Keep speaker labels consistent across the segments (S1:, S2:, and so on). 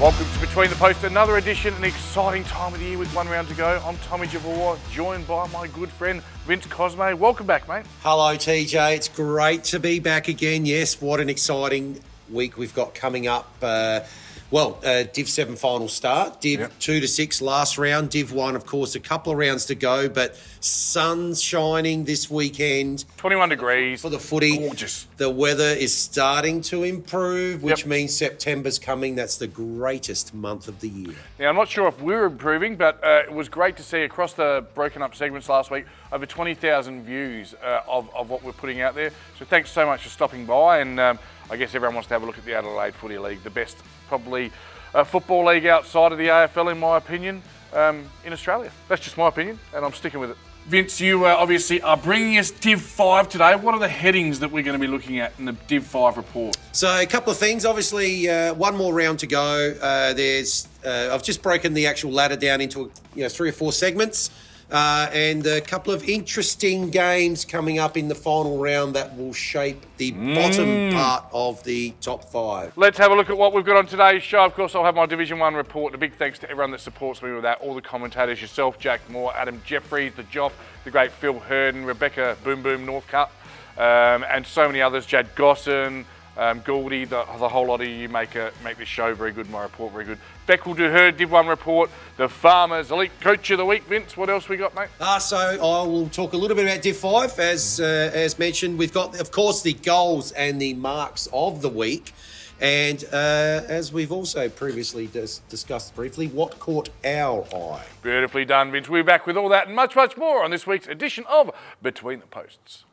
S1: Welcome to Between the Posts, another edition, an exciting time of the year with one round to go. I'm Tommy Javor, joined by my good friend Vince Cosmai. Welcome back, mate.
S2: Hello, TJ. It's great to be back again. Yes, what an exciting week we've got coming up. Div 7 final start, Div 2 to 6 last round, Div 1, of course, a couple of rounds to go, but sun's shining this weekend.
S1: 21 degrees.
S2: For the footy.
S1: Gorgeous.
S2: The weather is starting to improve, which means September's coming. That's the greatest month of the year.
S1: Now, I'm not sure if we're improving, but it was great to see across the broken up segments last week, over 20,000 views of what we're putting out there. So thanks so much for stopping by, and I guess everyone wants to have a look at the Adelaide Footy League, the best probably football league outside of the AFL, in my opinion, in Australia. That's just my opinion, and I'm sticking with it. Vince, you obviously are bringing us Div 5 today. What are the headings that we're going to be looking at in the Div 5 report?
S2: So a couple of things. Obviously, one more round to go. I've just broken the actual ladder down into 3 or 4 segments. And a couple of interesting games coming up in the final round that will shape the bottom part of the top 5.
S1: Let's have a look at what we've got on today's show. Of course, I'll have my Division 1 report. A big thanks to everyone that supports me with that. All the commentators, yourself, Jack Moore, Adam Jeffries, the Joff, the great Phil Hurden, Rebecca Boom Boom Northcutt, and so many others, Jad Gosson, Gouldy, the whole lot of you make this show very good, my report very good. Beck will do her Div 1 report. The Farmers Elite Coach of the Week. Vince, what else we got, mate?
S2: So I will talk a little bit about Div 5. As mentioned, we've got, of course, the goals and the marks of the week. And as we've also previously discussed briefly, what caught our eye?
S1: Beautifully done, Vince. We're back with all that and much, much more on this week's edition of Between the Posts.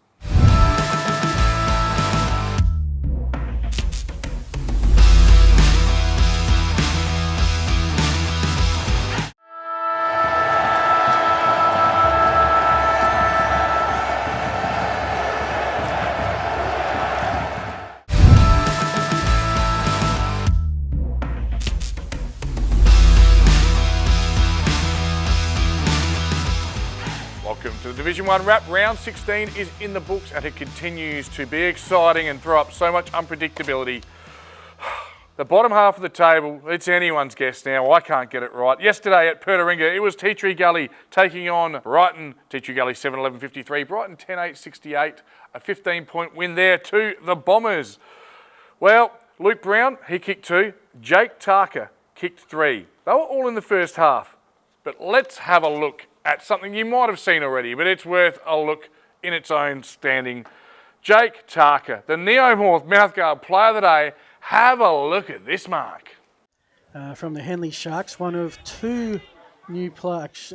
S1: Division 1 wrap, round 16 is in the books and it continues to be exciting and throw up so much unpredictability. The bottom half of the table, it's anyone's guess now. I can't get it right. Yesterday at Pertaringa, it was Tea Tree Gully taking on Brighton. Tea Tree Gully 7-11-53, Brighton 10-8-68. A 15-point win there to the Bombers. Well, Luke Brown, he kicked 2. Jake Tarker kicked 3. They were all in the first half. But let's have a look at something you might have seen already, but it's worth a look in its own standing. Jake Tarker, the Neomorph mouthguard player of the day. Have a look at this mark.
S3: From the Henley Sharks, one of 2 new players.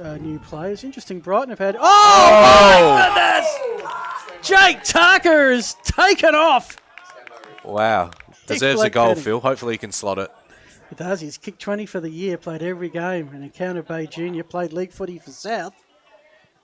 S3: Interesting, Brighton have had... Oh, my goodness! Jake Tarker is taken off.
S4: Wow. Deserves a goal, Phil. Hopefully he can slot it.
S3: He does. He's kicked 20 for the year, played every game, and Encounter Bay Junior, played league footy for South.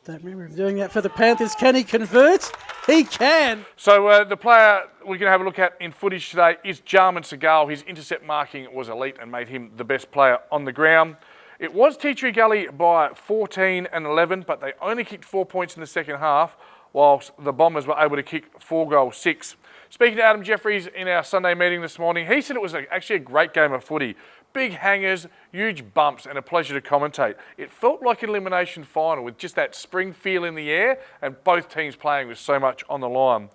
S3: Don't remember him doing that for the Panthers. Can he convert? He can.
S1: So the player we're going to have a look at in footage today is Jarman Segal. His intercept marking was elite and made him the best player on the ground. It was Tea Tree Gully by 14 and 11, but they only kicked 4 points in the second half, whilst the Bombers were able to kick 4 goals, 6. Speaking to Adam Jeffries in our Sunday meeting this morning, he said it was actually a great game of footy. Big hangers, huge bumps, and a pleasure to commentate. It felt like an elimination final with just that spring feel in the air and both teams playing with so much on the line.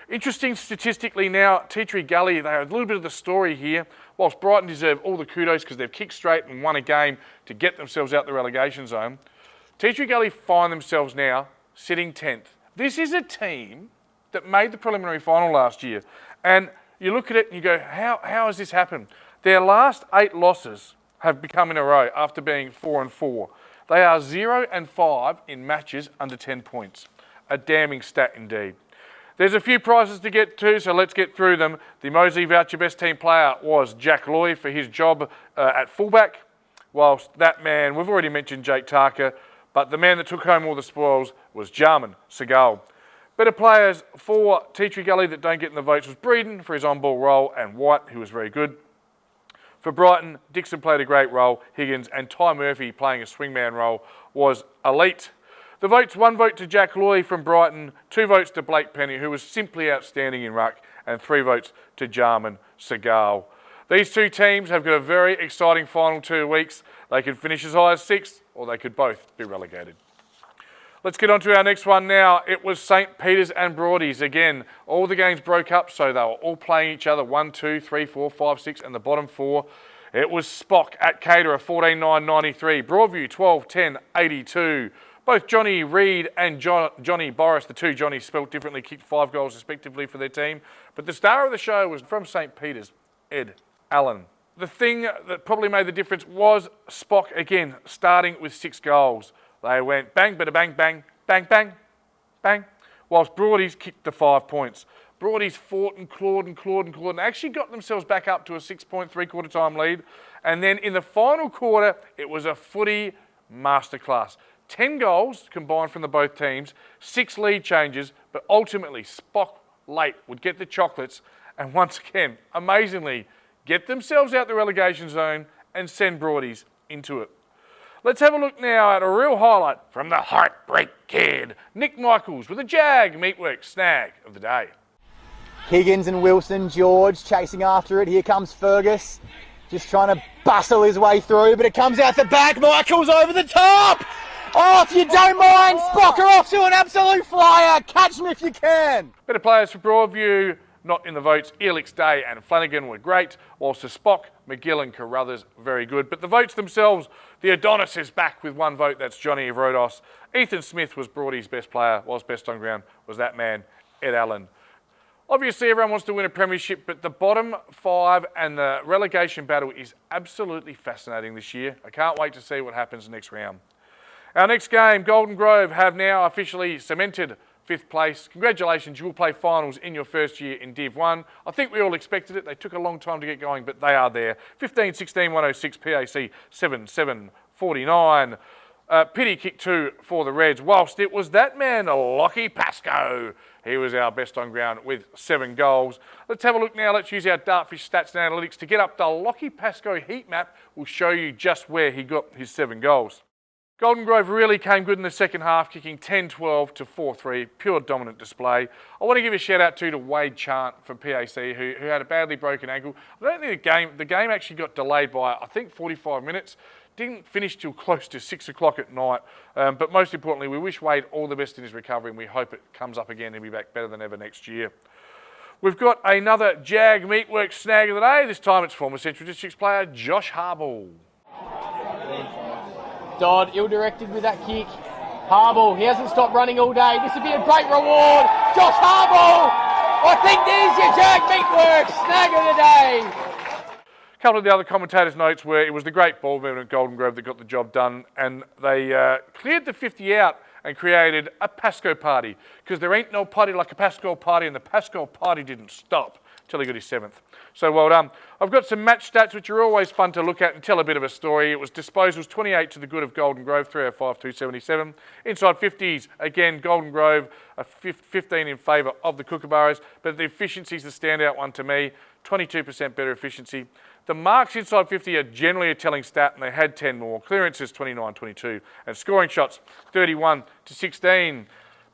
S1: Interesting statistically now, Tea Tree Gully, they are a little bit of the story here. Whilst Brighton deserve all the kudos because they've kicked straight and won a game to get themselves out the relegation zone, Tea Tree Gully find themselves now sitting 10th. This is a team that made the preliminary final last year. And you look at it and you go, how has this happened? Their last 8 losses have become in a row after being 4-4. They are 0-5 in matches under 10 points. A damning stat indeed. There's a few prizes to get to, so let's get through them. The Moseley Voucher Best Team Player was Jack Loy for his job at fullback. Whilst that man, we've already mentioned Jake Tarker, but the man that took home all the spoils was Jarman Segal. Better players for Tea Tree Gully that don't get in the votes was Breeden for his on-ball role and White, who was very good. For Brighton, Dixon played a great role, Higgins, and Ty Murphy playing a swingman role was elite. The votes, 1 vote to Jack Loy from Brighton, 2 votes to Blake Penny, who was simply outstanding in ruck, and 3 votes to Jarman Segal. These two teams have got a very exciting final 2 weeks. They could finish as high as 6th, or they could both be relegated. Let's get on to our next one now. It was St. Peter's and Broadies. Again, all the games broke up, so they were all playing each other 1, 2, 3, 4, 5, 6, and the bottom 4. It was Spock at Caterer 14-9-93, Broadview 12-10-82. Both Johnny Reid and Johnny Boris, the two Johnnies spelt differently, kicked 5 goals respectively for their team. But the star of the show was from St. Peter's, Ed Allen. The thing that probably made the difference was Spock, again, starting with 6 goals. They went bang, bada bang, bang, bang, bang, bang, whilst Broadies kicked the 5 points. Broadies fought and clawed and clawed and clawed and actually got themselves back up to a 6-point three-quarter time lead. And then in the final quarter, it was a footy masterclass. 10 goals combined from the both teams, 6 lead changes, but ultimately Spock late would get the chocolates and once again, amazingly, get themselves out the relegation zone and send Broadies into it. Let's have a look now at a real highlight from the Heartbreak Kid, Nick Michaels with a Jag Meatwork snag of the day.
S5: Higgins and Wilson, George chasing after it. Here comes Fergus, just trying to bustle his way through, but it comes out the back. Michaels over the top. Oh, if you don't mind, Spocker off to an absolute flyer. Catch me if you can.
S1: Better players for Broadview, not in the votes. Elix Day and Flanagan were great, whilst the Spock, McGill and Carruthers, very good. But the votes themselves, the Adonis is back with 1 vote. That's Johnny of Rhodos. Ethan Smith was Broadie's best player, whilst best on ground was that man, Ed Allen. Obviously, everyone wants to win a premiership, but the bottom 5 and the relegation battle is absolutely fascinating this year. I can't wait to see what happens next round. Our next game, Golden Grove have now officially cemented 5th place. Congratulations, you will play finals in your first year in Div 1. I think we all expected it. They took a long time to get going, but they are there. 15-16-106, PAC 7-7-49. Pity kick 2 for the Reds, whilst it was that man, Lockie Pascoe. He was our best on ground with 7 goals. Let's have a look now. Let's use our Dartfish stats and analytics to get up the Lockie Pascoe heat map. We'll show you just where he got his 7 goals. Golden Grove really came good in the second half, kicking 10-12 to 4-3, pure dominant display. I want to give a shout out to Wade Chant from PAC, who had a badly broken ankle. I don't think the game actually got delayed by, I think, 45 minutes. Didn't finish till close to 6 o'clock at night. But most importantly, we wish Wade all the best in his recovery, and we hope it comes up again and he'll be back better than ever next year. We've got another Jag Meatwork snag of the day. This time it's former Central Districts player Josh Harble.
S6: Dodd, ill-directed with that kick. Harble, he hasn't stopped running all day. This would be a great reward. Josh Harble! I think there's your Jag Meatwork snag of the day.
S1: A couple of the other commentators' notes were it was the great ball movement at Golden Grove that got the job done, and they cleared the 50 out and created a Pascoe party, because there ain't no party like a Pascoe party, and the Pascoe party didn't stop until he got his 7th. So well done. I've got some match stats which are always fun to look at and tell a bit of a story. It was disposals 28 to the good of Golden Grove, 305-277. Inside 50s, again, Golden Grove, 15 in favour of the Kookaburras, but the efficiency is the standout one to me, 22% better efficiency. The marks inside 50 are generally a telling stat, and they had 10 more. Clearances 29-22, and scoring shots 31-16.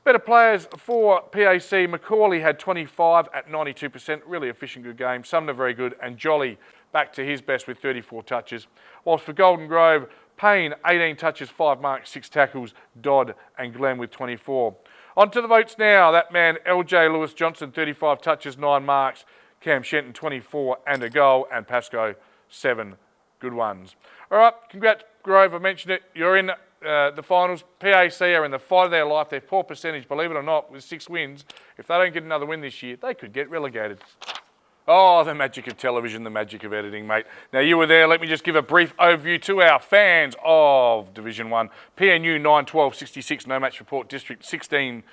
S1: Better players for PAC, Macaulay had 25 at 92%, really efficient, good game. Sumner very good, and Jolly back to his best with 34 touches. Whilst for Golden Grove, Payne 18 touches, 5 marks, 6 tackles, Dodd and Glenn with 24. On to the votes now. That man, LJ Lewis Johnson, 35 touches, 9 marks. Cam Shenton, 24 and a goal, and Pascoe, 7 good ones. All right, congrats, Grove. I mentioned it. You're in the finals. PAC are in the fight of their life. Their poor percentage, believe it or not, with 6 wins. If they don't get another win this year, they could get relegated. Oh, the magic of television, the magic of editing, mate. Now, you were there. Let me just give a brief overview to our fans of Division 1. PNU 9-12-66, no match report. District 19-6,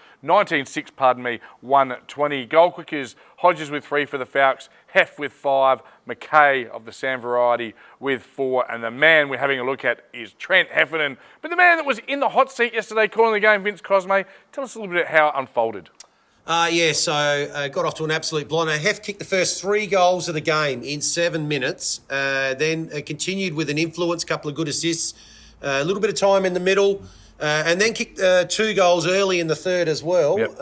S1: 120. Goal quickers, Hodges with 3 for the Falcons, Heff with 5, McKay of the Sam variety with 4, and the man we're having a look at is Trent Heffernan. But the man that was in the hot seat yesterday calling the game, Vince Cosmai, tell us a little bit how it unfolded.
S2: So got off to an absolute blinder. Hef kicked the first 3 goals of the game in 7 minutes, then continued with an influence, couple of good assists, a little bit of time in the middle, and then kicked 2 goals early in the third as well.
S1: Yep.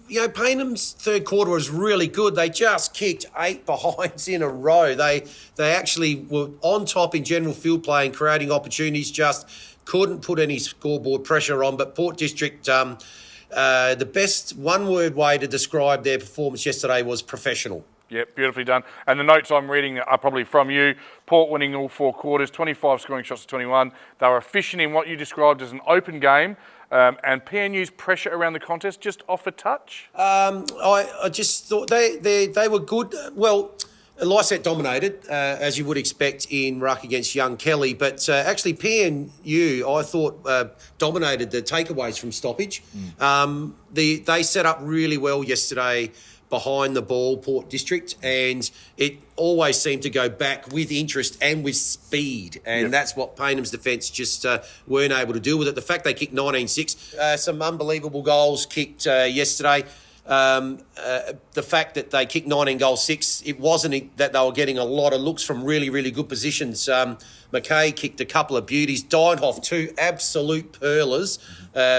S2: Paynham's third quarter was really good. They just kicked 8 behinds in a row. They actually were on top in general field play and creating opportunities, just couldn't put any scoreboard pressure on. But Port District, the best one-word way to describe their performance yesterday was professional.
S1: Yep, beautifully done. And the notes I'm reading are probably from you. Port winning all 4 quarters, 25 scoring shots to 21. They were efficient in what you described as an open game. And PNU's pressure around the contest just off a touch?
S2: I just thought they were good. Well, Lysette dominated, as you would expect in ruck against young Kelly. But actually PNU, I thought, dominated the takeaways from stoppage. They set up really well yesterday behind the ball, Port District, and it always seemed to go back with interest and with speed, and that's what Paynham's defence just weren't able to deal with it. The fact they kicked 19-6, some unbelievable goals kicked yesterday. The fact that they kicked 19 goals 6, it wasn't that they were getting a lot of looks from really, really good positions. McKay kicked a couple of beauties. Deinhoff, 2 absolute pearlers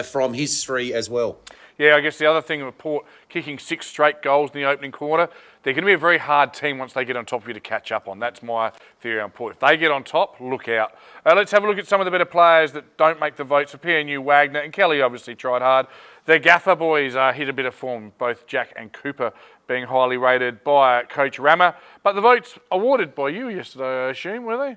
S2: from his 3 as well.
S1: Yeah, I guess the other thing with Port kicking 6 straight goals in the opening quarter, they're going to be a very hard team once they get on top of you to catch up on. That's my theory on Port. If they get on top, look out. Let's have a look at some of the better players that don't make the votes for PNU. Wagner and Kelly obviously tried hard. The Gaffer boys hit a bit of form, both Jack and Cooper being highly rated by Coach Rammer. But the votes awarded by you yesterday, I assume, were they?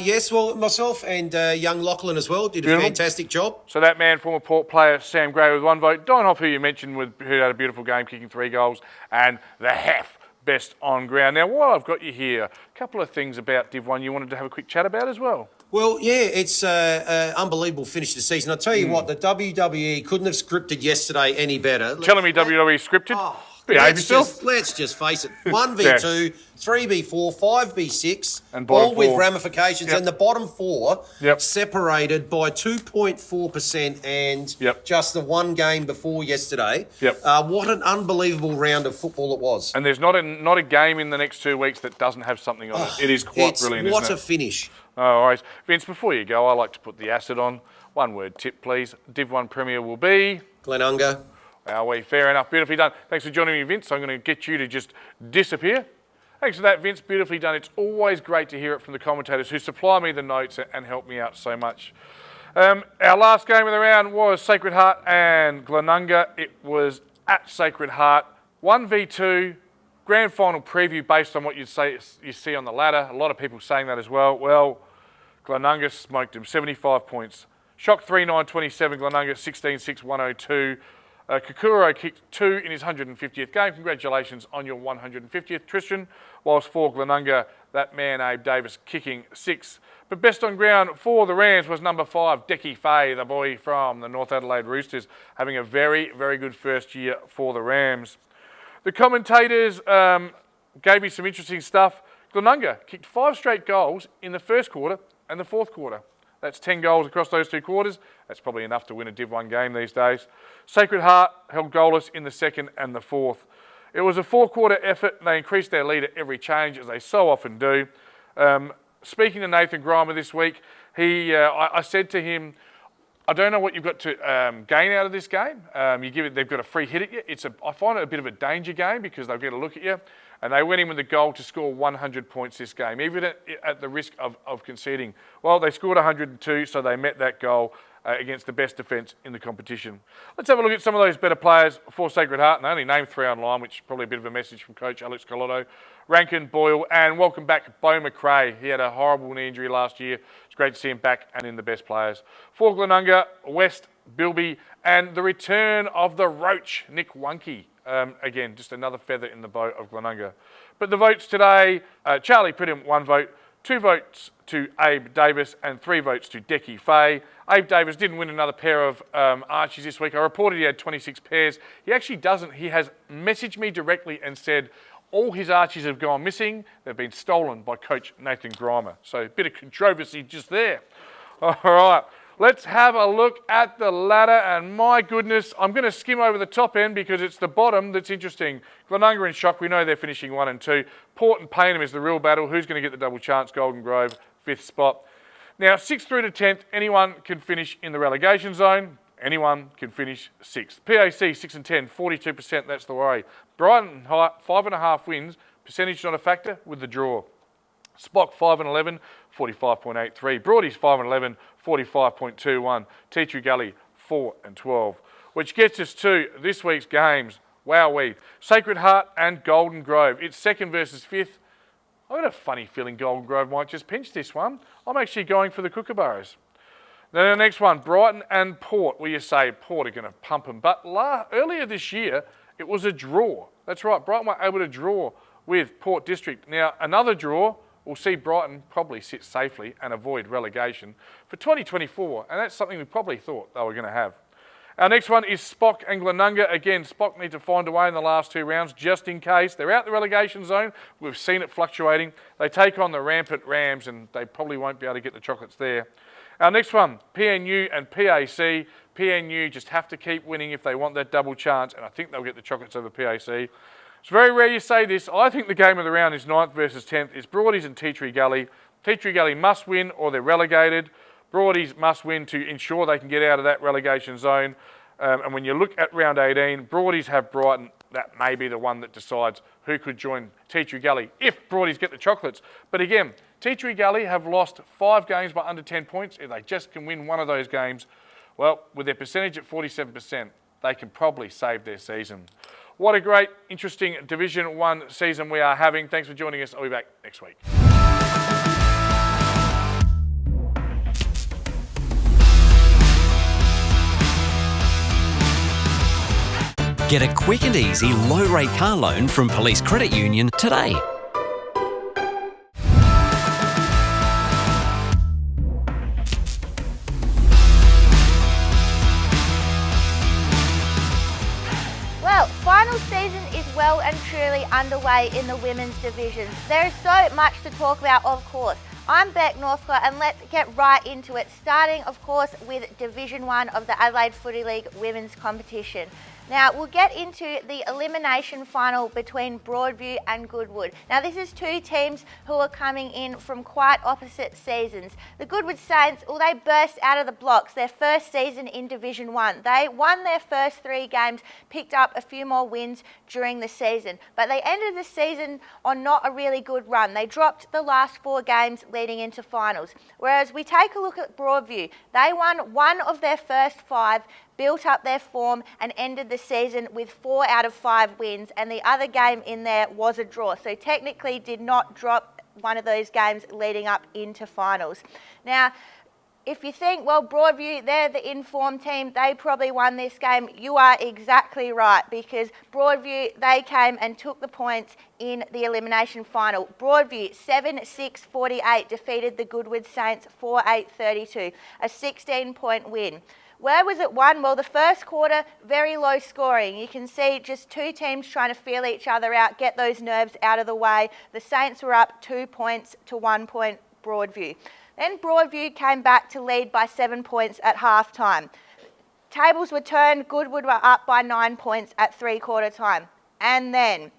S2: Yes, well, myself and young Lachlan as well did a fantastic job.
S1: So that man, former Port player Sam Gray with 1 vote. Deinhoff, who you mentioned, who had a beautiful game, kicking 3 goals. And the Hef, best on ground. Now, while I've got you here, a couple of things about Div 1 you wanted to have a quick chat about as well.
S2: Well, yeah, it's an unbelievable finish to the season. I'll tell you what, the WWE couldn't have scripted yesterday any better.
S1: Telling me WWE scripted? Behave yourself.
S2: Let's just face it. 1v2, 3v4, 5v6,
S1: and
S2: all with
S1: 4.
S2: ramifications. And the bottom 4 separated by 2.4% and just the 1 game before yesterday. What an unbelievable round of football it was.
S1: And there's not a game in the next 2 weeks that doesn't have something on it. It is quite brilliant,
S2: what
S1: isn't
S2: a finish.
S1: No worries. Vince, before you go, I like to put the acid on. 1 word tip, please. Div 1 Premier will be...
S2: Glenunga.
S1: Are we? Fair enough. Beautifully done. Thanks for joining me, Vince. I'm going to get you to just disappear. Thanks for that, Vince. Beautifully done. It's always great to hear it from the commentators who supply me the notes and help me out so much. Our last game of the round was Sacred Heart and Glenunga. It was at Sacred Heart. 1v2, grand final preview based on what you see on the ladder. A lot of people saying that as well. Well, Glenunga smoked him, 75 points. Shock 3-9-27, Glenunga 16-6-102. Kakuro kicked 2 in his 150th game. Congratulations on your 150th, Tristan. Whilst for Glenunga, that man Abe Davis kicking 6. But best on ground for the Rams was number 5, Decky Fay, the boy from the North Adelaide Roosters, having a very, very good first year for the Rams. The commentators gave me some interesting stuff. Glenunga kicked 5 straight goals in the first quarter and the fourth quarter. That's 10 goals across those 2 quarters. That's probably enough to win a Div 1 game these days. Sacred Heart held goalless in the second and the fourth. It was a 4-quarter effort, and they increased their lead at every change, as they so often do. Speaking to Nathan Grimer this week, I said to him, I don't know what you've got to gain out of this game. They've got a free hit at you. I find it a bit of a danger game because they'll get a look at you. And they went in with the goal to score 100 points this game, even at the risk of conceding. Well, they scored 102, so they met that goal against the best defence in the competition. Let's have a look at some of those better players for Sacred Heart. And they only named 3 online, which is probably a bit of a message from Coach Alex Collotto. Rankin, Boyle, and welcome back Beau McRae. He had a horrible knee injury last year. It's great to see him back and in the best players. For Glenunga, West, Bilby, and the return of the Roach, Nick Wunke. Again, just another feather in the bow of Glenunga. But the votes today, Charlie put in 1 vote, 2 votes to Abe Davis and 3 votes to Decky Fay. Abe Davis didn't win another pair of Archies this week. I reported he had 26 pairs. He actually doesn't. He has messaged me directly and said all his Archies have gone missing. They've been stolen by Coach Nathan Grimer. So a bit of controversy just there. All right. Let's have a look at the ladder, and my goodness, I'm going to skim over the top end because it's the bottom that's interesting. Glenunga and Shock, we know they're finishing 1 and 2. Port and Paynham is the real battle. Who's going to get the double chance? Golden Grove, 5th spot. Now, 6th through to 10th, anyone can finish in the relegation zone. anyone can finish 6th. PAC 6 and 10, 42%, that's the way. Brighton, 5.5 wins, percentage not a factor with the draw. Spock 5 and 11, 45.83. Broadies 5 and 11, 45.21. Tea Tree Gully 4 and 12. Which gets us to this week's games. Wowee. Sacred Heart and Golden Grove. It's 2nd versus 5th. I've got a funny feeling Golden Grove might just pinch this one. I'm actually going for the Kookaburras. Then the next one, Brighton and Port. Well, you say Port are going to pump them. But earlier this year, it was a draw. That's right, Brighton were able to draw with Port District. Now, another draw will see Brighton probably sit safely and avoid relegation for 2024. And that's something we probably thought they were going to have. Our next one is Spock and Glenunga. Again, Spock need to find a way in the last 2 rounds just in case. They're out the relegation zone. We've seen it fluctuating. They take on the rampant Rams and they probably won't be able to get the chocolates there. Our next one, PNU and PAC. PNU just have to keep winning if they want that double chance, and I think they'll get the chocolates over PAC. It's very rare you say this. I think the game of the round is 9th versus 10th. It's Broadies and Tea Tree Gully. Tea Tree Gully must win or they're relegated. Broadies must win to ensure they can get out of that relegation zone. And when you look at round 18, Broadies have Brighton. That may be the one that decides who could join Tea Tree Gully if Broadies get the chocolates. But again, Tea Tree Gully have lost 5 games by under 10 points. If they just can win one of those games, well, with their percentage at 47%, they can probably save their season. What a great, interesting Division 1 season we are having. Thanks for joining us. I'll be back next week.
S7: Get a quick and easy low-rate car loan from Police Credit Union today.
S8: Well, final season is well and truly underway in the women's divisions. There is so much to talk about, of course. I'm Beck Northcott and let's get right into it, starting of course with Division 1 of the Adelaide Footy League women's competition. Now, we'll get into the elimination final between Broadview and Goodwood. Now, this is 2 teams who are coming in from quite opposite seasons. The Goodwood Saints, well, they burst out of the blocks their first season in Division 1. They won their first 3 games, picked up a few more wins during the season, but they ended the season on not a really good run. They dropped the last 4 games leading into finals. Whereas we take a look at Broadview, they won 1 of their first 5, built up their form and ended the season with 4 out of 5 wins, and the other game in there was a draw, so technically did not drop one of those games leading up into finals. Now, if you think, well, Broadview, they're the informed team, they probably won this game, you are exactly right, because Broadview, they came and took the points in the elimination final. Broadview, 7-6-48, defeated the Goodwood Saints 4-8-32, a 16-point win. Where was it won? Well, the first quarter, very low scoring. You can see just 2 teams trying to feel each other out, get those nerves out of the way. The Saints were up 2 points to 1 point Broadview. Then Broadview came back to lead by 7 points at half-time. Tables were turned, Goodwood were up by 9 points at 3/4 time. And then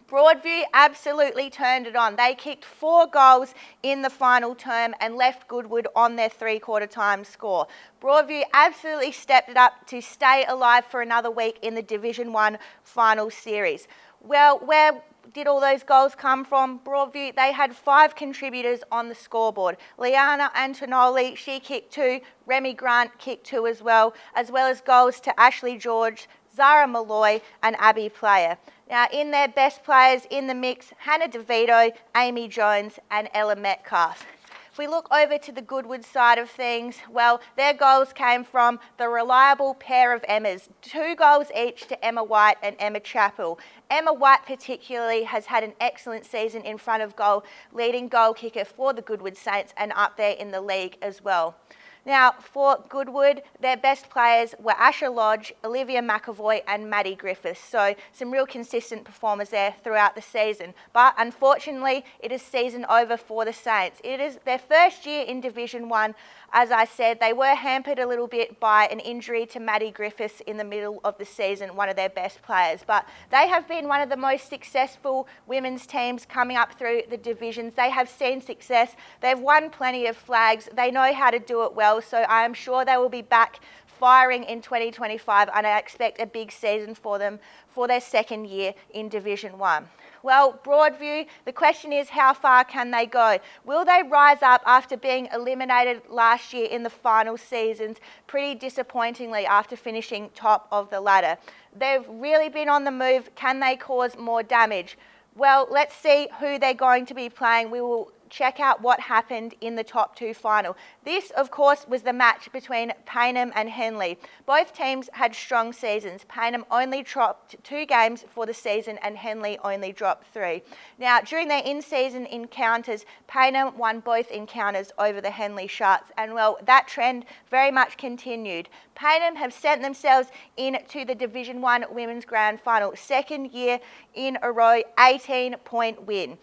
S8: Broadview absolutely turned it on. They kicked 4 goals in the final term and left Goodwood on their 3/4 time score. Broadview absolutely stepped it up to stay alive for another week in the Division 1 final series. Well, where did all those goals come from? Broadview, they had 5 contributors on the scoreboard. Liana Antonoli, she kicked 2. Remy Grant kicked 2 as well as goals to Ashley George, Zara Malloy and Abby Player. Now, in their best players in the mix, Hannah DeVito, Amy Jones and Ella Metcalf. If we look over to the Goodwood side of things, well, their goals came from the reliable pair of Emmas. 2 goals each to Emma White and Emma Chappell. Emma White particularly has had an excellent season in front of goal, leading goal kicker for the Goodwood Saints and up there in the league as well. Now, for Goodwood, their best players were Asher Lodge, Olivia McAvoy and Maddie Griffiths. So some real consistent performers there throughout the season. But unfortunately, it is season over for the Saints. It is their first year in Division 1. As I said, they were hampered a little bit by an injury to Maddie Griffiths in the middle of the season, one of their best players. But they have been one of the most successful women's teams coming up through the divisions. They have seen success. They've won plenty of flags. They know how to do it well. So I am sure they will be back firing in 2025, and I expect a big season for them for their second year in Division 1. Well, Broadview, the question is, how far can they go? Will they rise up after being eliminated last year in the final seasons, pretty disappointingly after finishing top of the ladder? They've really been on the move. Can they cause more damage? Well, let's see who they're going to be playing. We will check out what happened in the top 2 final. This, of course, was the match between Payneham and Henley. Both teams had strong seasons. Payneham only dropped 2 games for the season and Henley only dropped 3. Now, during their in-season encounters, Payneham won both encounters over the Henley Sharks, and well, that trend very much continued. Payneham have sent themselves into the Division 1 Women's Grand Final, second year in a row, 18-point win.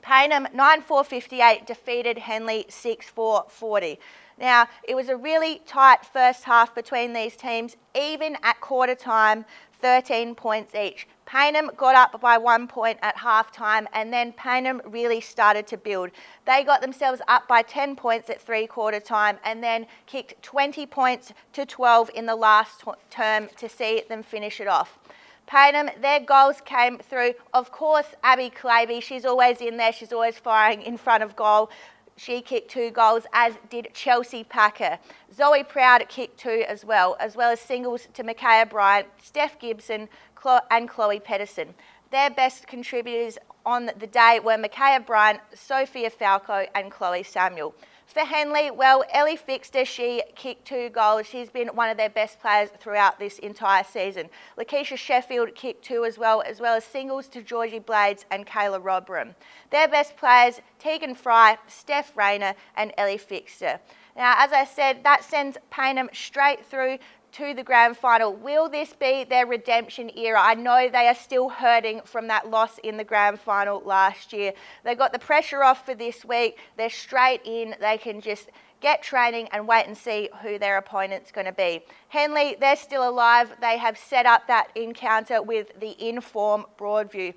S8: Payneham 9-4-58 defeated Henley 6-4-40. Now, it was a really tight first half between these teams, even at quarter time, 13 points each. Payneham got up by 1 point at half time, and then Payneham really started to build. They got themselves up by 10 points at 3/4 time and then kicked 20 points to 12 in the last term to see them finish it off. Payneham, their goals came through, of course, Abby Claby. She's always in there. She's always firing in front of goal. She kicked 2 goals, as did Chelsea Packer. Zoe Proud kicked 2 as well as singles to Micaiah Bryant, Steph Gibson, and Chloe Pedersen. Their best contributors on the day were Micaiah Bryant, Sophia Falco, and Chloe Samuel. For Henley, well, Ellie Fixter, she kicked 2 goals. She's been one of their best players throughout this entire season. Lakeisha Sheffield kicked 2 as well as singles to Georgie Blades and Kayla Rodbram. Their best players, Tegan Fry, Steph Rayner, and Ellie Fixter. Now, as I said, that sends Payneham straight through to the grand final. Will this be their redemption era? I know they are still hurting from that loss in the grand final last year. They got the pressure off for this week. They're straight in. They can just get training and wait and see who their opponent's going to be. Henley, they're still alive. They have set up that encounter with the in-form Broadview.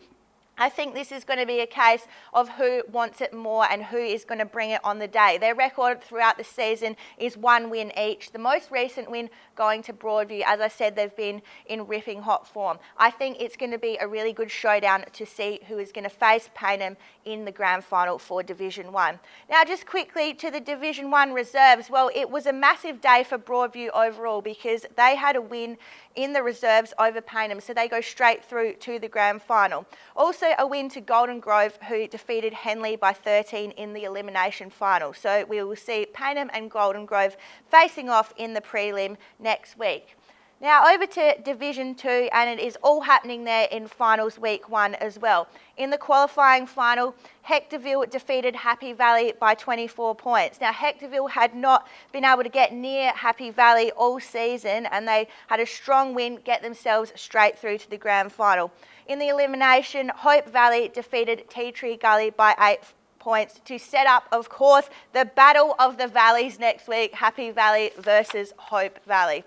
S8: I think this is going to be a case of who wants it more and who is going to bring it on the day. Their record throughout the season is 1 win each. The most recent win going to Broadview. As I said, they've been in ripping hot form. I think it's going to be a really good showdown to see who is going to face Payneham in the grand final for Division 1. Now, just quickly to the Division 1 reserves. Well, it was a massive day for Broadview overall because they had a win in the reserves over Payneham, so they go straight through to the grand final. Also a win to Golden Grove, who defeated Henley by 13 in the elimination final. So we will see Payneham and Golden Grove facing off in the prelim next week. Now over to Division 2, and it is all happening there in finals week 1 as well. In the qualifying final, Hectorville defeated Happy Valley by 24 points. Now Hectorville had not been able to get near Happy Valley all season, and they had a strong win, get themselves straight through to the grand final. In the elimination, Hope Valley defeated Tea Tree Gully by 8 points to set up, of course, the Battle of the Valleys next week, Happy Valley versus Hope Valley.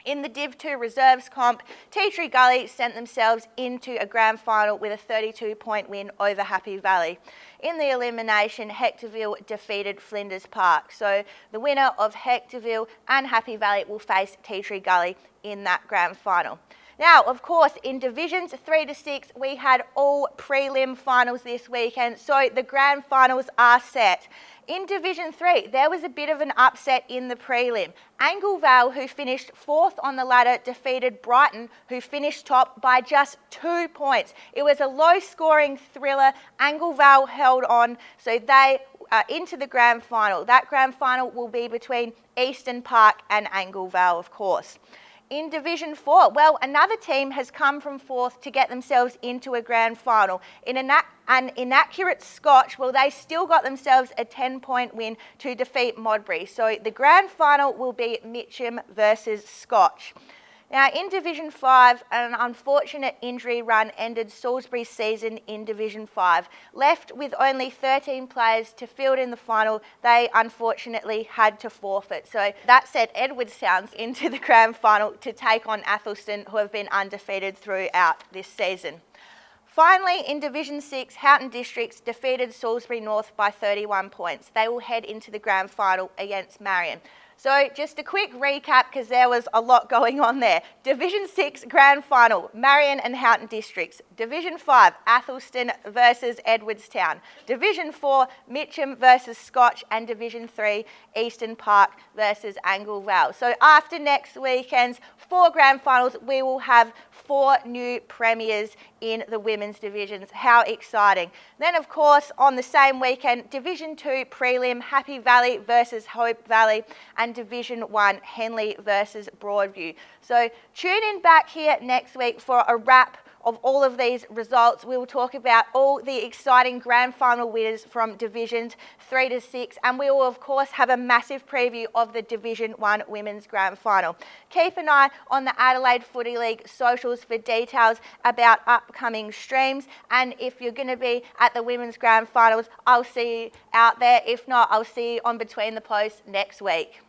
S8: In the Div 2 Reserves comp, Tea Tree Gully sent themselves into a grand final with a 32-point win over Happy Valley. In the elimination, Hectorville defeated Flinders Park. So the winner of Hectorville and Happy Valley will face Tea Tree Gully in that grand final. Now, of course, in Divisions 3 to 6, we had all prelim finals this weekend, so the grand finals are set. In Division 3, there was a bit of an upset in the prelim. Anglevale, who finished 4th on the ladder, defeated Brighton, who finished top by just 2 points. It was a low-scoring thriller. Anglevale held on, so they are into the grand final. That grand final will be between Eastern Park and Anglevale, of course. In Division 4, well, another team has come from 4th to get themselves into a grand final. In an inaccurate Scotch, well, they still got themselves a 10-point win to defeat Modbury. So the grand final will be Mitcham versus Scotch. Now, in Division 5, an unfortunate injury run ended Salisbury's season in Division 5. Left with only 13 players to field in the final, they unfortunately had to forfeit. So that sent Edwardstown into the grand final to take on Athelston, who have been undefeated throughout this season. Finally, in Division 6, Houghton Districts defeated Salisbury North by 31 points. They will head into the grand final against Marion. So just a quick recap because there was a lot going on there. Division 6 Grand Final, Marion and Houghton Districts. Division 5, Athelston versus Edwardstown. Division 4, Mitcham versus Scotch. And Division 3, Eastern Park versus Angle Vale. So after next weekend's 4 Grand Finals, we will have 4 new premiers in the women's divisions. How exciting. Then, of course, on the same weekend, Division 2 prelim, Happy Valley versus Hope Valley, and Division 1, Henley versus Broadview. So tune in back here next week for a wrap of all of these results. We will talk about all the exciting grand final winners from Divisions 3 to 6, and we will of course have a massive preview of the Division 1 Women's Grand Final. Keep an eye on the Adelaide Footy League socials for details about upcoming streams, and if you're going to be at the Women's Grand Finals, I'll see you out there. If not, I'll see you on Between the Posts next week.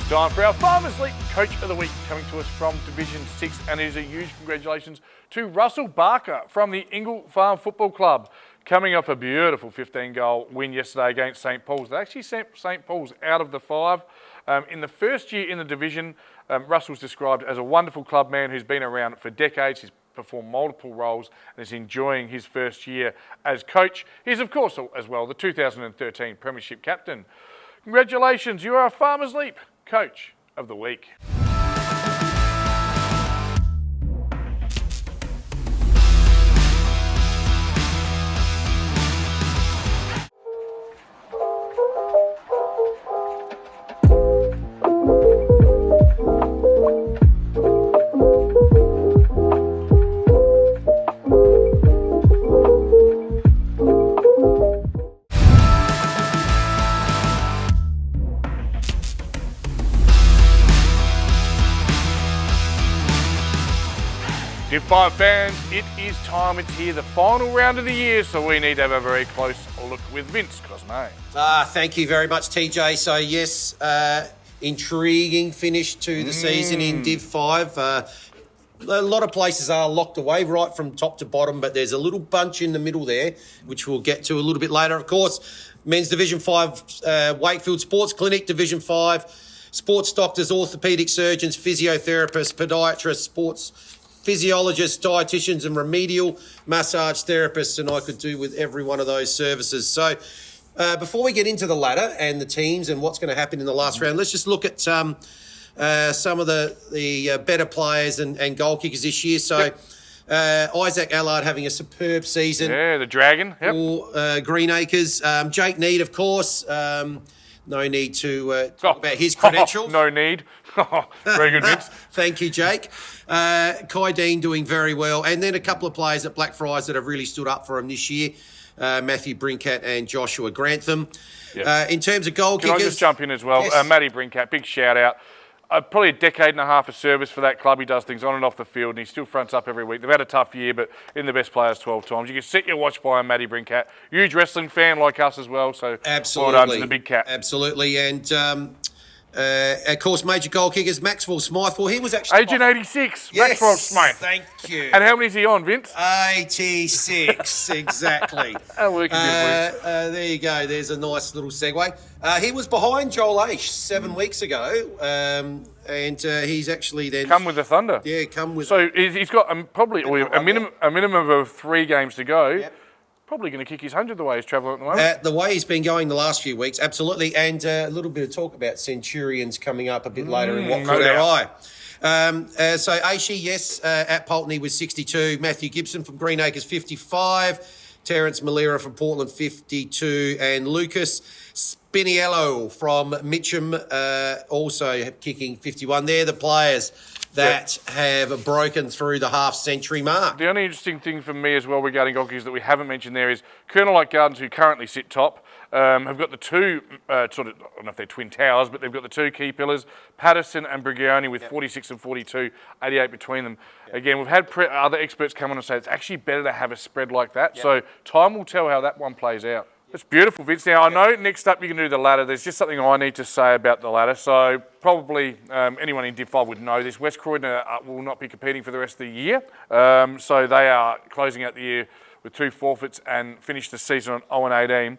S1: Time for our Farmers League Coach of the Week, coming to us from Division 6, and it is a huge congratulations to Russell Barker from the Ingle Farm Football Club, coming off a beautiful 15-goal win yesterday against St Paul's. They actually sent St Paul's out of the 5. In the first year in the division, Russell's described as a wonderful club man who's been around for decades. He's performed multiple roles and is enjoying his first year as coach. He's, of course, as well, the 2013 Premiership captain. Congratulations, you are a Farmers Leap Coach of the Week. Div 5 fans, it is time. It's here, the final round of the year, so we need to have a very close look with Vince Cosmai.
S2: Thank you very much, TJ. So, yes, intriguing finish to the season in Div 5. A lot of places are locked away right from top to bottom, but there's a little bunch in the middle there, which we'll get to a little bit later. Of course, Men's Division 5 Wakefield Sports Clinic, Division 5, sports doctors, orthopaedic surgeons, physiotherapists, podiatrists, sports physiologists, dietitians and remedial massage therapists, and I could do with every one of those services. So before we get into the ladder and the teams and what's going to happen in the last round, let's just look at some of the better players and goal kickers this year. So Isaac Allard having a superb season.
S1: Yeah, the Dragon. Yep.
S2: For Greenacres. Jake Need, of course. No need to talk about his credentials.
S1: No need. Very good, Vince.
S2: Thank you, Jake. Kai Dean doing very well. And then a couple of players at Blackfriars that have really stood up for him this year. Matthew Brincat and Joshua Grantham. Yep. In terms of goal kickers...
S1: Can I just jump in as well?
S2: Yes.
S1: Matty Brincat, big shout out. Probably a decade and a half of service for that club. He does things on and off the field, and he still fronts up every week. They've had a tough year, but in the best players 12 times. You can set your watch by him, Matty Brincat. Huge wrestling fan like us as well, so
S2: absolutely.
S1: Well done to the big cat.
S2: Absolutely, and of course, major goal kickers, Maxwell Smythe. Well, he was actually...
S1: Agent 86,
S2: yes,
S1: Maxwell Smythe.
S2: Thank you.
S1: And how many is he on, Vince?
S2: 86, exactly. There you go. There's a nice little segue. He was behind Joel Aish 7 weeks ago, and he's actually then...
S1: Come with the Thunder.
S2: Yeah, come with...
S1: So he's got probably a minimum of 3 games to go.
S2: Yep.
S1: Probably going to kick his 100 the way he's travelling at the moment.
S2: The way he's been going the last few weeks, absolutely. And a little bit of talk about Centurions coming up a bit later in what caught our eye. So Aishi, yes, at Pulteney was 62. Matthew Gibson from Greenacres, 55. Terence Malera from Portland, 52. And Lucas Spiniello from Mitcham, also kicking 51. They're the players that have broken through the half-century mark.
S1: The only interesting thing for me as well regarding goalkeepers that we haven't mentioned there is Colonel Light Gardens, who currently sit top, have got the two, I don't know if they're twin towers, but they've got the two key pillars, Patterson and Brigioni, with 46 and 42, 88 between them. Again, we've had other experts come on and say it's actually better to have a spread like that. So time will tell how that one plays out. It's beautiful, Vince. Now, I know next up you can do the ladder. There's just something I need to say about the ladder. So probably anyone in Div 5 would know this. West Croydon will not be competing for the rest of the year. So they are closing out the year with 2 forfeits and finished the season on 0-18.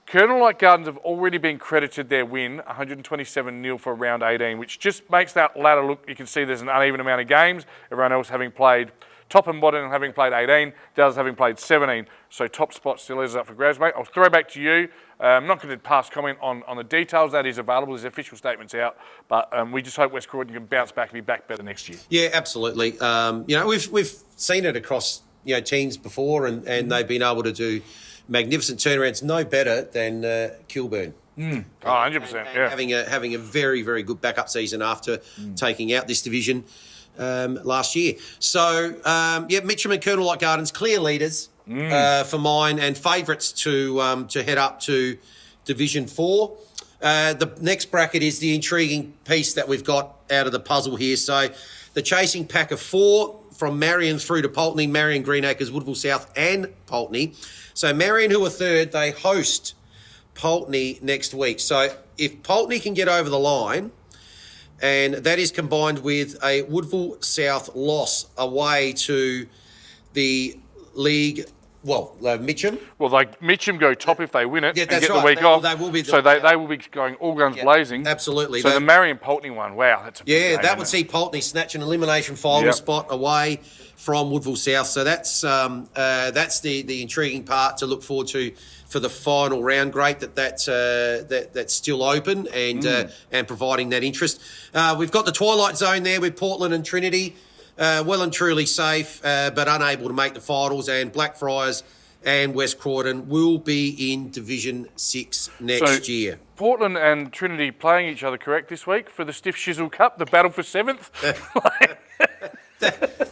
S1: Colonel Light Gardens have already been credited their win, 127-0 for round 18, which just makes that ladder look, you can see there's an uneven amount of games. Everyone else having played top and bottom having played 18, the others having played 17. So top spot still is up for grabs, mate. I'll throw back to you. I'm not going to pass comment on the details. That is available. There's official statements out. But we just hope West Croydon can bounce back and be back better next year.
S2: Yeah, absolutely. We've seen it across teams before, and they've been able to do magnificent turnarounds. No better than Kilburn.
S1: 100%. Yeah.
S2: Having a very, very good backup season after taking out this division last year. So, Mitcham and Colonel Light Gardens, clear leaders for mine and favourites to head up to Division 4. The next bracket is the intriguing piece that we've got out of the puzzle here. So the chasing pack of 4 from Marion through to Pulteney, Marion, Greenacres, Woodville South and Pulteney. So Marion, who are third, they host Pulteney next week. So if Pulteney can get over the line, and that is combined with a Woodville South loss away to the league, Mitcham.
S1: Well, Mitcham go top if they win it and get
S2: right.
S1: the week off.
S2: They will be
S1: they will be going all guns blazing.
S2: Absolutely.
S1: So the Marion Pulteney one, wow, that's a big game,
S2: that would see Pulteney snatch an elimination final spot away from Woodville South. So that's the intriguing part to look forward to for the final round. Great that's still open and providing that interest. We've got the Twilight Zone there with Portland and Trinity, well and truly safe, but unable to make the finals. And Blackfriars and West Croydon will be in Division 6 next year.
S1: Portland and Trinity playing each other, correct, this week for the Stiff Shizzle Cup, the battle for 7th?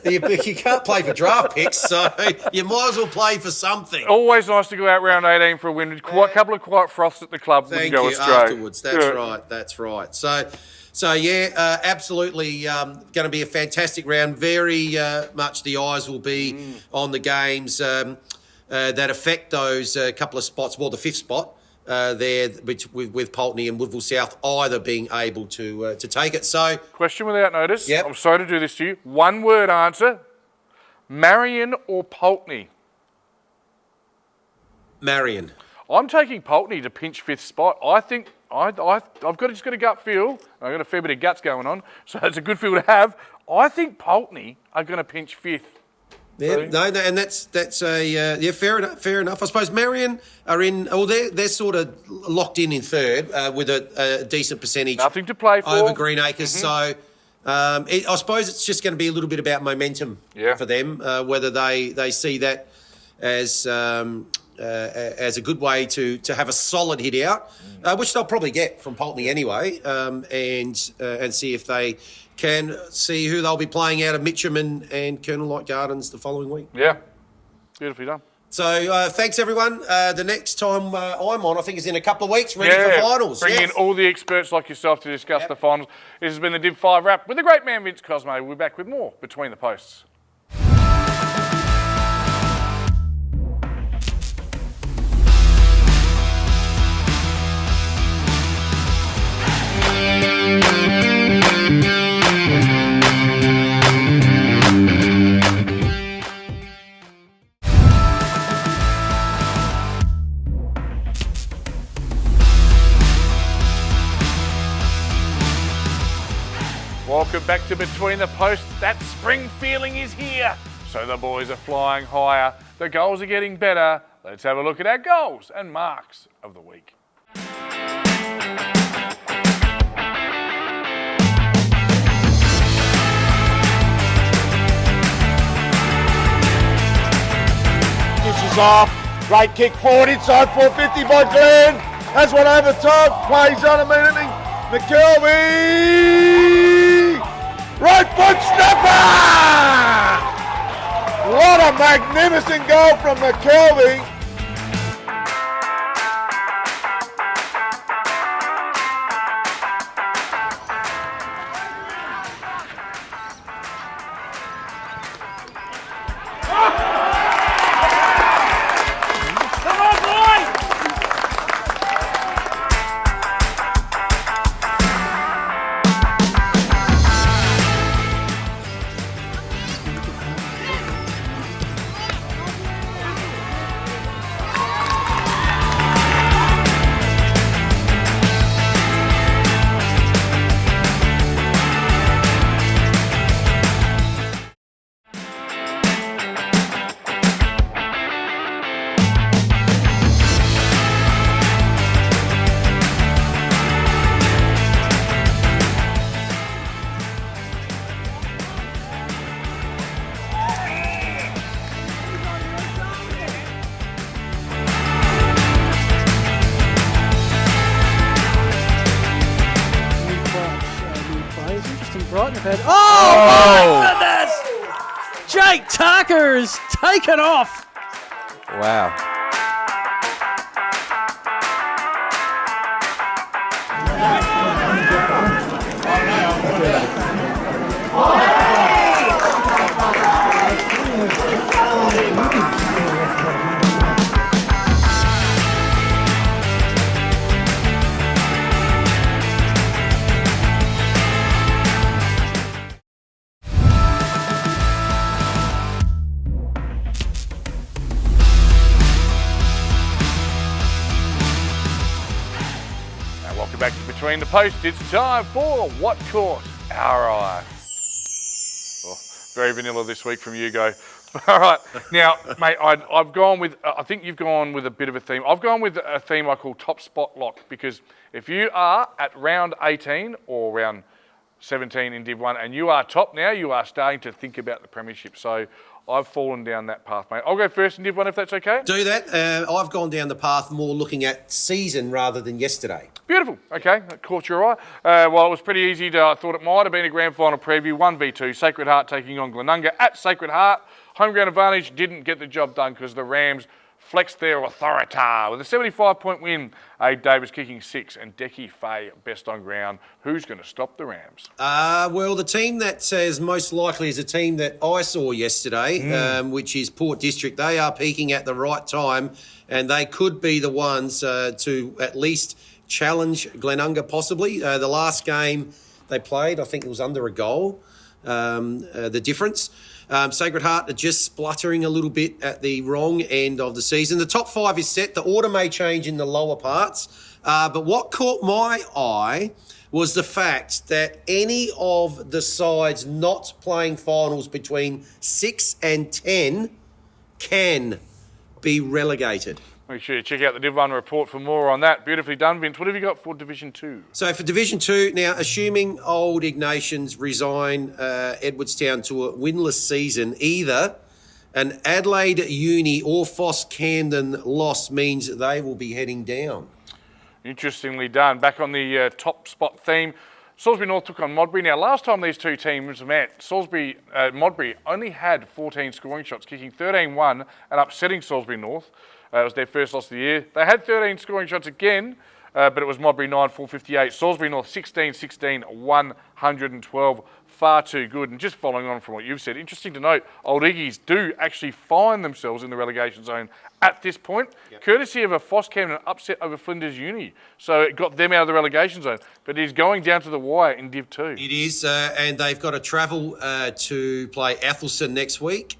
S2: You can't play for draft picks, so you might as well play for something.
S1: Always nice to go out round 18 for a win. A couple of quiet froths at the club.
S2: Thank
S1: go
S2: you.
S1: astray.
S2: Afterwards. That's right. So absolutely going to be a fantastic round. Very much the eyes will be on the games that affect those couple of spots. Well, the 5th spot there with Pulteney and Woodville South either being able to take it. So,
S1: question without notice.
S2: Yep.
S1: I'm sorry to do this to you. One word answer: Marion or Pulteney?
S2: Marion.
S1: I'm taking Pulteney to pinch 5th spot. I think I've just got a gut feel. I've got a fair bit of guts going on, so it's a good feel to have. I think Pulteney are going to pinch 5th.
S2: Yeah, and that's fair enough. I suppose Marion are in. Oh, they're sort of locked in 3rd with a decent percentage.
S1: Nothing to play for
S2: over Greenacres. So I suppose it's just going to be a little bit about momentum for them, whether they see that as a good way to have a solid hit out, which they'll probably get from Pulteney anyway, and see if they can see who they'll be playing out of Mitcham and Colonel Light Gardens the following week.
S1: Yeah, beautifully done.
S2: So thanks, everyone. The next time I'm on, I think, is in a couple of weeks, ready for finals.
S1: Bring in all the experts like yourself to discuss the finals. This has been the Div 5 Wrap with the great man, Vince Cosmai. We'll be back with more Between the Posts. Welcome back to Between the Posts. That spring feeling is here. So the boys are flying higher. The goals are getting better. Let's have a look at our goals and marks of the week.
S9: Dishes off. Great kick forward inside 450 by Glenn. Has one over top. Plays on immediately. McKelvey! Right foot snapper! What a magnificent goal from McKelvey.
S3: Brighton have had. Oh, my goodness! Jake Tucker has taken off.
S4: Wow.
S1: Welcome back to Between the Posts. It's time for What Caught Our Eye. Oh, very vanilla this week from Hugo. All right, now, mate, I've gone with, I think you've gone with a bit of a theme. I've gone with a theme I call Top Spot Lock, because if you are at round 18 or round 17 in Div 1 and you are top now, you are starting to think about the premiership. So I've fallen down that path, mate. I'll go first in Div 1 if that's okay.
S2: Do that. I've gone down the path more looking at season rather than yesterday.
S1: Beautiful. Okay, that caught your eye. Well, it was pretty easy. I thought it might have been a grand final preview. 1v2, Sacred Heart taking on Glenunga at Sacred Heart. Home ground advantage didn't get the job done because the Rams flexed their authority with a 75-point win. Abe Davis kicking 6 and Decky Fay best on ground. Who's going to stop the Rams?
S2: Well, the team that says most likely is a team that I saw yesterday, which is Port District. They are peaking at the right time, and they could be the ones to at least challenge Glenunga possibly. The last game they played, I think it was under a goal, the difference. Sacred Heart are just spluttering a little bit at the wrong end of the season. The top 5 is set. The order may change in the lower parts. But what caught my eye was the fact that any of the sides not playing finals between 6 and 10 can be relegated.
S1: Make sure you check out the Div 1 report for more on that. Beautifully done, Vince. What have you got for Division 2?
S2: So for Division 2, now assuming Old Ignatians resign Edwardstown to a winless season, either an Adelaide Uni or Foss Camden loss means they will be heading down.
S1: Interestingly done. Back on the top spot theme, Salisbury North took on Modbury. Now, last time these two teams met, Modbury only had 14 scoring shots, kicking 13-1 and upsetting Salisbury North. It was their first loss of the year. They had 13 scoring shots again, but it was Modbury 9, 458. Salisbury North 16, 16, 112. Far too good. And just following on from what you've said, interesting to note, Old Iggies do actually find themselves in the relegation zone at this point, courtesy of a Foss Camden upset over Flinders Uni. So it got them out of the relegation zone. But it is going down to the wire in Div 2.
S2: It is, and they've got to travel to play Athelston next week,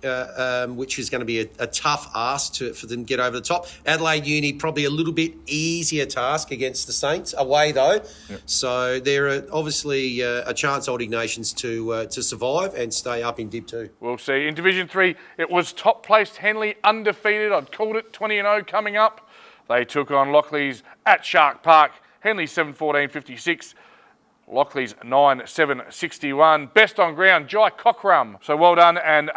S2: which is going to be a tough ask for them to get over the top. Adelaide Uni, probably a little bit easier task against the Saints, away though. Yep. So there are obviously a chance Old Ignatians to survive and stay up in Div 2.
S1: We'll see. In Division 3, it was top-placed Henley, undefeated. I'd called it 20-0 coming up. They took on Lockleys at Shark Park. Henley 7-14-56. Lockleys 9-7-61. Best on ground, Jai Cockrum. So well done, and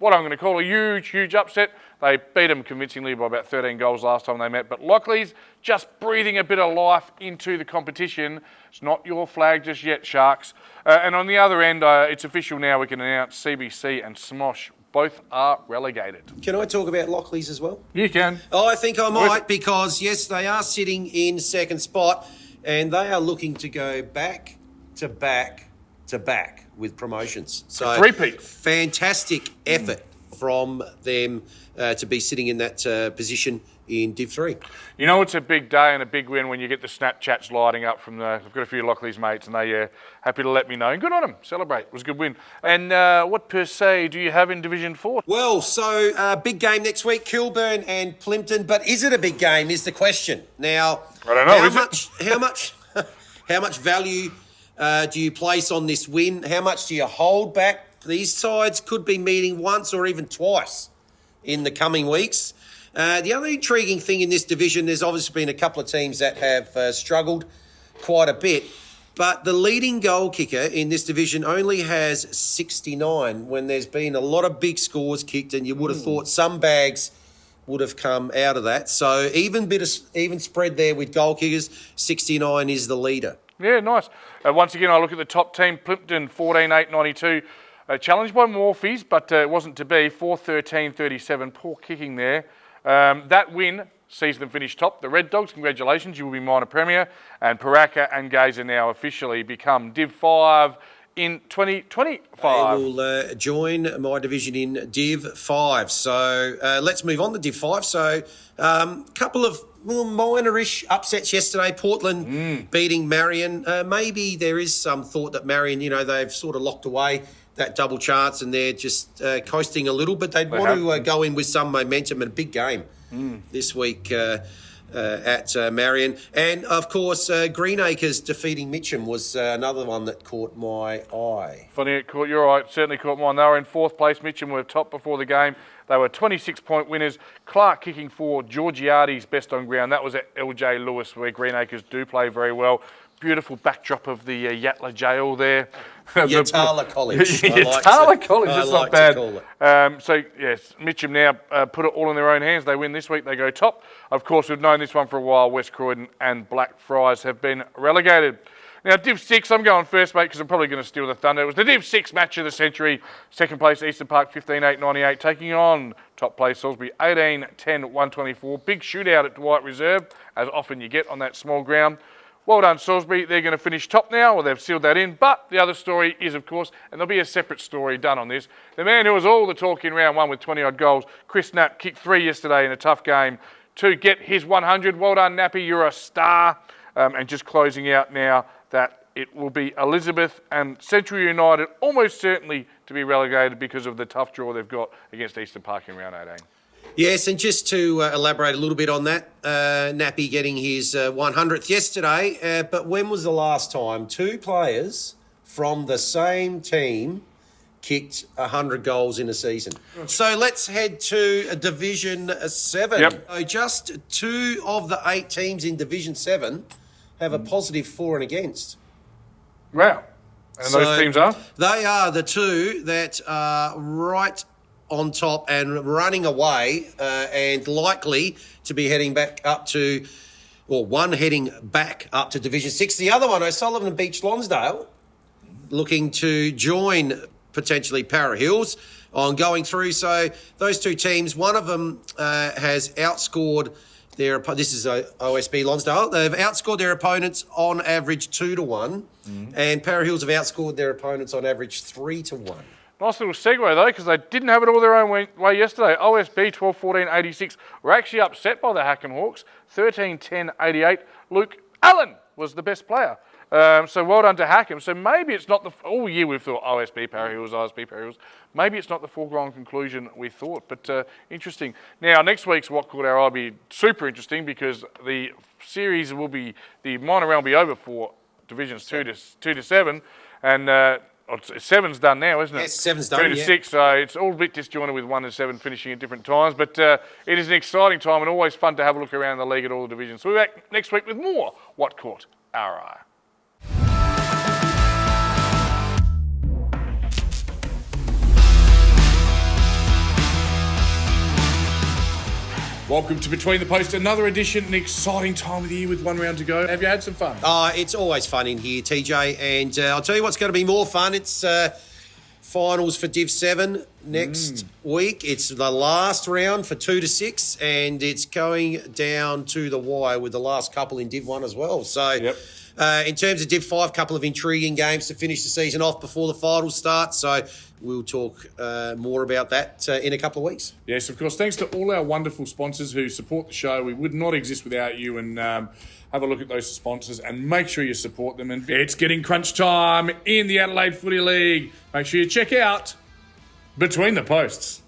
S1: what I'm going to call a huge, huge upset. They beat them convincingly by about 13 goals last time they met. But Lockleys just breathing a bit of life into the competition. It's not your flag just yet, Sharks. And on the other end, it's official now. We can announce CBC and Smosh both are relegated.
S2: Can I talk about Lockleys as well?
S1: You can.
S2: Oh, I think I might, because, yes, they are sitting in second spot and they are looking to go back to back to back with promotions. So,
S1: three-peat.
S2: Fantastic effort from them to be sitting in that position in Div 3.
S1: You know, it's a big day and a big win when you get the Snapchats lighting up from I've got a few Lockleys mates and they happy to let me know. And good on them. Celebrate. It was a good win. And what per se do you have in Division 4?
S2: Well, so big game next week, Kilburn and Plimpton. But is it a big game is the question. Now,
S1: I don't know,
S2: how much value do you place on this win? How much do you hold back? These sides could be meeting once or even twice in the coming weeks. The other intriguing thing in this division, there's obviously been a couple of teams that have struggled quite a bit, but the leading goal kicker in this division only has 69 when there's been a lot of big scores kicked, and you would have thought some bags would have come out of that. So even spread there with goal kickers, 69 is the leader.
S1: Yeah, nice. Once again, I look at the top team, Plimpton 14-8-92. Challenged by Morphees, but it wasn't to be. 4-13-37, poor kicking there. That win sees them finish top. The Red Dogs, congratulations, you will be minor premier. And Paraka and Gazer now officially become Div 5 in 2025.
S2: They will join my division in Div 5. So let's move on to Div 5. So couple of minor-ish upsets yesterday. Portland beating Marion. Maybe there is some thought that Marion, they've sort of locked away that double chance and they're just coasting a little, but they'd want to go in with some momentum and a big game this week at Marion. And, of course, Greenacres defeating Mitcham was another one that caught my eye.
S1: Funny it caught your eye. It certainly caught mine. They were in fourth place. Mitcham were top before the game. They were 26-point winners. Clark kicking for Georgiades best on ground. That was at LJ Lewis, where Greenacres do play very well. Beautiful backdrop of the Yatala Jail there.
S2: Yatala College.
S1: Yatala College, that's not bad.
S2: To call it.
S1: So, yes, Mitcham now put it all in their own hands. They win this week, they go top. Of course, we've known this one for a while. West Croydon and Blackfriars have been relegated. Now, Div 6, I'm going first, mate, because I'm probably going to steal the thunder. It was the Div 6 match of the century. Second place, Eastern Park, 15-8-98, taking on top place, Salisbury, 18-10-124. Big shootout at Dwight Reserve, as often you get on that small ground. Well done, Salisbury. They're going to finish top now, or they've sealed that in. But the other story is, of course, and there'll be a separate story done on this, the man who was all the talk in round one with 20-odd goals, Chris Knapp, kicked 3 yesterday in a tough game to get his 100. Well done, Nappy. You're a star. And just closing out now that it will be Elizabeth and Central United almost certainly to be relegated because of the tough draw they've got against Eastern Park in round 18.
S2: Yes, and just to elaborate a little bit on that, Nappy getting his 100th yesterday, but when was the last time 2 players from the same team kicked 100 goals in a season? So let's head to Division 7.
S1: Yep.
S2: So just 2 of the 8 teams in Division 7 have a positive for and against.
S1: Wow. And those teams are?
S2: They are the 2 that are right on top and running away and likely to be heading back up to, or one heading back up to Division 6. The other one, O'Sullivan and Beach Lonsdale, looking to join potentially Para Hills on going through. So those 2 teams, one of them has outscored their, this is OSB Lonsdale, they've outscored their opponents on average 2-1, and Para Hills have outscored their opponents on average 3-1.
S1: Nice little segue, though, because they didn't have it all their own way yesterday. OSB 12-14-86 were actually upset by the Hacken Hawks, 13-10-88. Luke Allen was the best player. So well done to Hacken. So maybe it's not all year we've thought OSB Para Hills, OSB Para Hills. Maybe it's not the foregone conclusion we thought, but interesting. Now, next week's What Caught Our Eye will be super interesting because the series will be, the minor round will be over for Divisions 2 to 7, and 7's done now, isn't it?
S2: Yes, 7's done,
S1: 2 to 6, so it's all a bit disjointed with 1 and 7 finishing at different times. But it is an exciting time and always fun to have a look around the league at all the divisions. So we're back next week with more What Caught Our Eye. Welcome to Between the Posts, another edition, an exciting time of the year with one round to go. Have you had some fun?
S2: It's always fun in here, TJ, and I'll tell you what's going to be more fun. It's finals for Div 7 next week. It's the last round for 2 to 6, and it's going down to the wire with the last couple in Div 1 as well. So in terms of Div 5, a couple of intriguing games to finish the season off before the finals start. So we'll talk more about that in a couple of weeks.
S1: Yes, of course. Thanks to all our wonderful sponsors who support the show. We would not exist without you, and have a look at those sponsors and make sure you support them. And it's getting crunch time in the Adelaide Footy League. Make sure you check out Between the Posts.